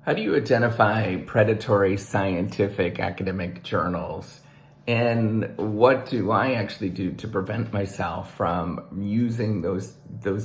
How do you identify predatory scientific academic journals? And what do I actually do to prevent myself from using those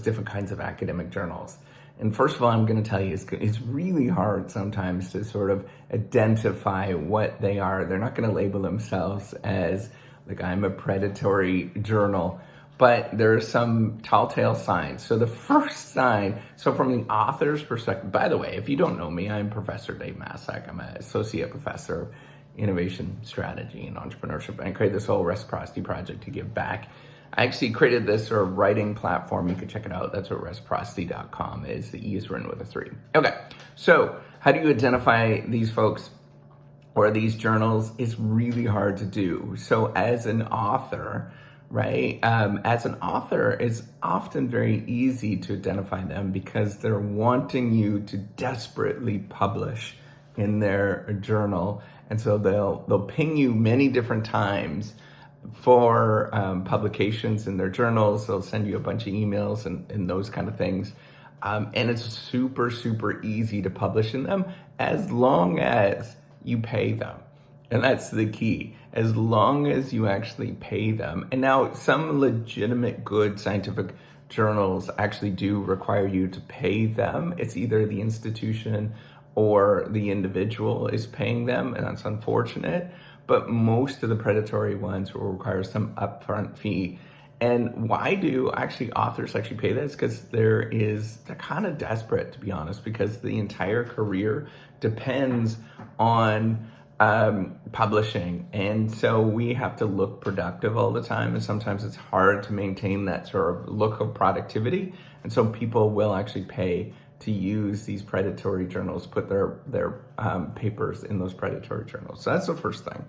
different kinds of academic journals? And first of all, I'm going to tell you, it's really hard sometimes to sort of identify what they are. They're not going to label themselves as, like, I'm a predatory journal, but there are some telltale signs. So the first sign, so from the author's perspective, by the way, if you don't know me, I'm Professor Dave Massack. I'm an associate professor of innovation strategy and entrepreneurship. And I created this whole reciprocity project to give back. I actually created this sort of writing platform. You can check it out. That's what reciprocity.com is. The E is written with a 3. Okay, so how do you identify these folks or these journals? Is really hard to do. So as an author, right? As an author, it's often very easy to identify them because they're wanting you to desperately publish in their journal. And so they'll ping you many different times for publications in their journals. They'll send you a bunch of emails and those kind of things. And it's super, super easy to publish in them as long as you pay them. And that's the key, as long as you actually pay them. And now some legitimate good scientific journals actually do require you to pay them. It's either the institution or the individual is paying them, and that's unfortunate. But most of the predatory ones will require some upfront fee. And why do actually authors actually pay this? Because they're kind of desperate, to be honest, because the entire career depends on publishing. And so we have to look productive all the time. And sometimes it's hard to maintain that sort of look of productivity. And so people will actually pay to use these predatory journals, put their papers in those predatory journals. So that's the first thing.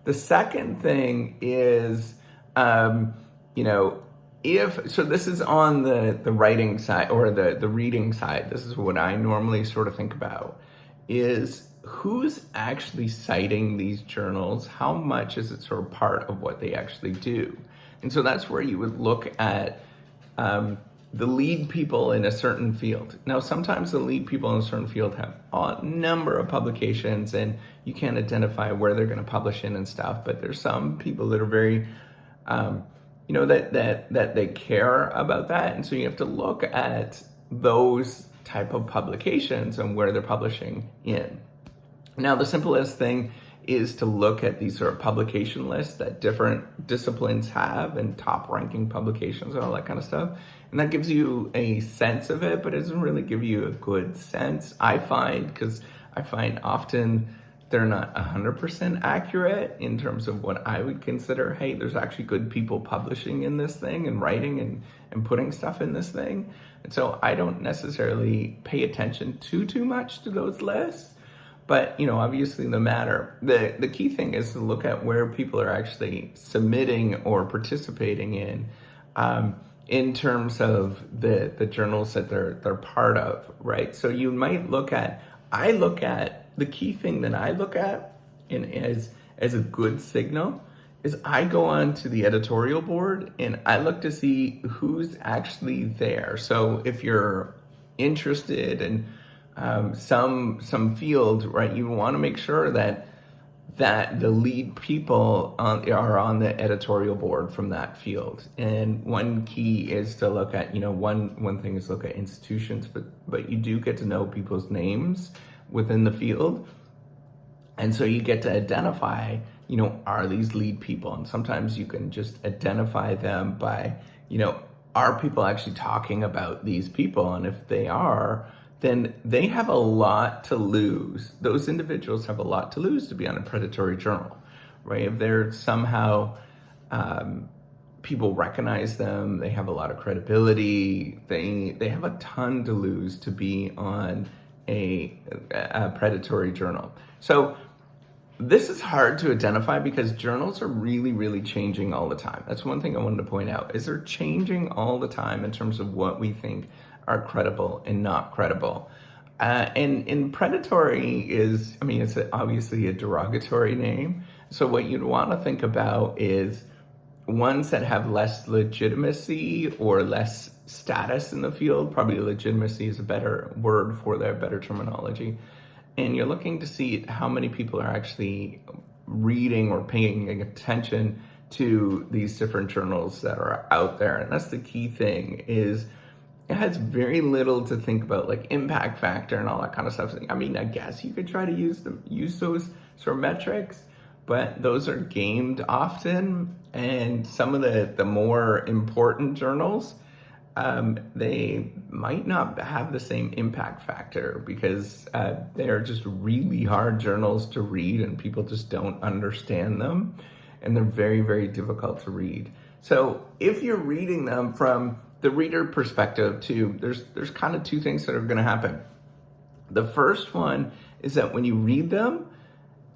The second thing is, so this is on the writing side or the reading side. This is what I normally sort of think about is who's actually citing these journals? How much is it sort of part of what they actually do? And so that's where you would look at the lead people in a certain field. Now, sometimes the lead people in a certain field have a number of publications and you can't identify where they're going to publish in and stuff, but there's some people that are very, that they care about that. And so you have to look at those type of publications and where they're publishing in. Now, the simplest thing is to look at these sort of publication lists that different disciplines have and top ranking publications and all that kind of stuff. And that gives you a sense of it, but it doesn't really give you a good sense, I find, because I find often they're not 100% accurate in terms of what I would consider, hey, there's actually good people publishing in this thing and writing and putting stuff in this thing. And so I don't necessarily pay attention too much to those lists. But, obviously the key thing is to look at where people are actually submitting or participating in terms of the journals that they're part of, right? So you might the key thing that I look at as a good signal is I go on to the editorial board and I look to see who's actually there. So if you're interested in some field, right, you want to make sure that the lead people are on the editorial board from that field. And one key is to look at, one thing is look at institutions, but you do get to know people's names within the field. And so you get to identify, are these lead people? And sometimes you can just identify them by, are people actually talking about these people? And if they are, then they have a lot to lose. Those individuals have a lot to lose to be on a predatory journal, right? If they're somehow, people recognize them, they have a lot of credibility, they have a ton to lose to be on a predatory journal. So this is hard to identify because journals are really, really changing all the time. That's one thing I wanted to point out, is they're changing all the time in terms of what we think are credible and not credible. And predatory is, it's obviously a derogatory name. So what you'd want to think about is ones that have less legitimacy or less status in the field. Probably legitimacy is a better word for that, better terminology. and you're looking to see how many people are actually reading or paying attention to these different journals that are out there. And that's the key thing, is it has very little to think about, like impact factor and all that kind of stuff. I mean, I guess you could try to use those sort of metrics, but those are gamed often. And some of the more important journals, they might not have the same impact factor because they're just really hard journals to read, and people just don't understand them, and they're very, very difficult to read. So if you're reading them from the reader perspective too, there's kind of two things that are going to happen. The first one is that when you read them,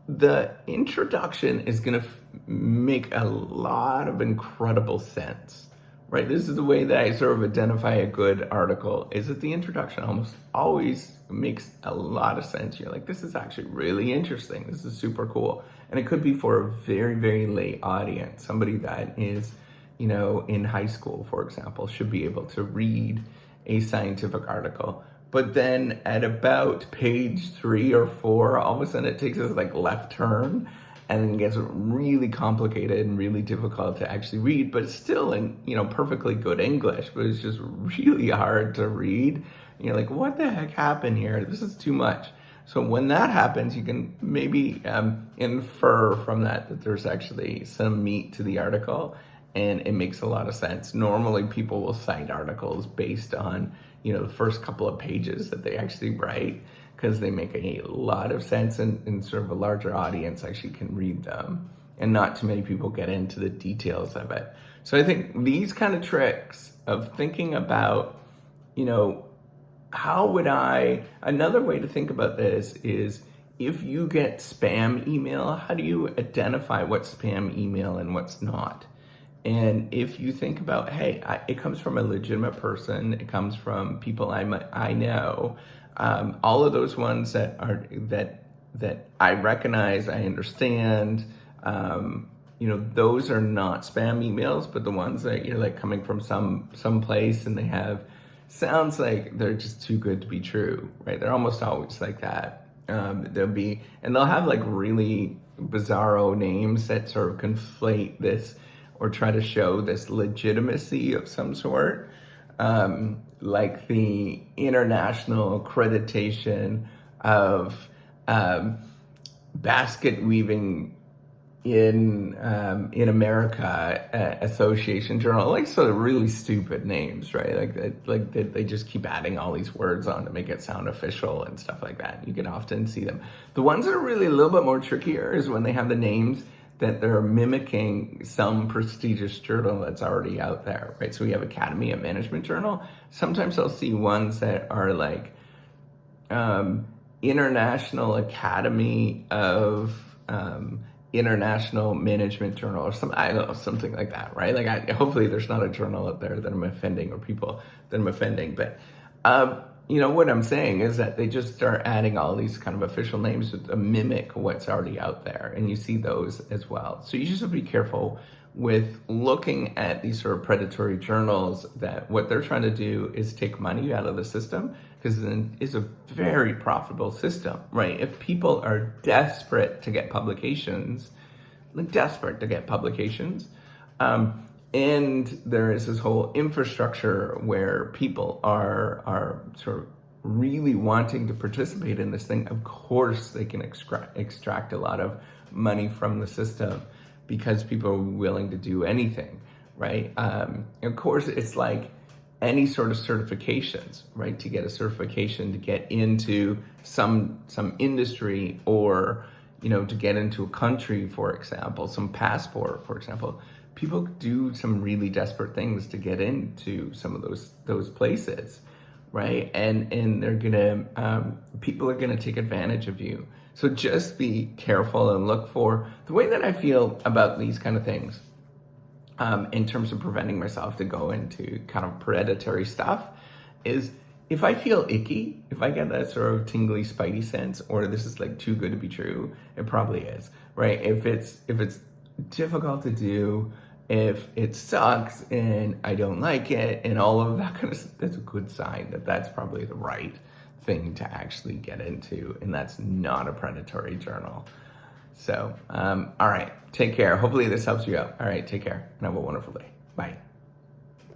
the introduction is going to make a lot of incredible sense, right? This is the way that I sort of identify a good article, is that the introduction almost always makes a lot of sense. You're like, this is actually really interesting. This is super cool. And it could be for a very, very late audience. Somebody that is, in high school, for example, should be able to read a scientific article. But then at about page 3 or 4, all of a sudden it takes this like left turn, and then gets really complicated and really difficult to actually read, but it's still in, perfectly good English, but it's just really hard to read. And you're like, what the heck happened here? This is too much. So when that happens, you can maybe infer from that there's actually some meat to the article, and it makes a lot of sense. Normally people will cite articles based on, the first couple of pages that they actually write, because they make a lot of sense, and sort of a larger audience actually can read them, and not too many people get into the details of it. So I think these kind of tricks of thinking about, another way to think about this is, if you get spam email, how do you identify what's spam email and what's not? And if you think about, hey, it comes from a legitimate person, it comes from people I know, all of those ones that I recognize, I understand, those are not spam emails. But the ones that you're like coming from some place and they sounds like they're just too good to be true, right? They're almost always like that. They'll have like really bizarro names that sort of conflate this, or try to show this legitimacy of some sort, like the international accreditation of basket weaving in America Association Journal, like sort of really stupid names, right? Like they just keep adding all these words on to make it sound official and stuff like that. You can often see them. The ones that are really a little bit more trickier is when they have the names that they're mimicking some prestigious journal that's already out there, right? So we have Academy of Management Journal. Sometimes I'll see ones that are like International Academy of International Management Journal, or something, I don't know, something like that, right? Like, hopefully there's not a journal out there that I'm offending, or people that I'm offending, but what I'm saying is that they just start adding all these kind of official names to mimic what's already out there, and you see those as well. So you just have to be careful with looking at these sort of predatory journals, that what they're trying to do is take money out of the system, because then it's a very profitable system, right? If people are desperate to get publications, and there is this whole infrastructure where people are sort of really wanting to participate in this thing, of course they can extract a lot of money from the system, because people are willing to do anything, right? Of course, it's like any sort of certifications, right? To get a certification to get into some industry, or to get into a country, for example, some passport, for example. People do some really desperate things to get into some of those places, right? And they're gonna people are gonna take advantage of you. So just be careful and look for the way that I feel about these kind of things, in terms of preventing myself to go into kind of predatory stuff, is if I feel icky, if I get that sort of tingly spidey sense, or this is like too good to be true, it probably is, right? If it's difficult to do, if it sucks and I don't like it and all of that kind of stuff, that's a good sign that that's probably the right thing to actually get into, and that's not a predatory journal. So, all right, take care. Hopefully this helps you out. All right, take care and have a wonderful day. Bye.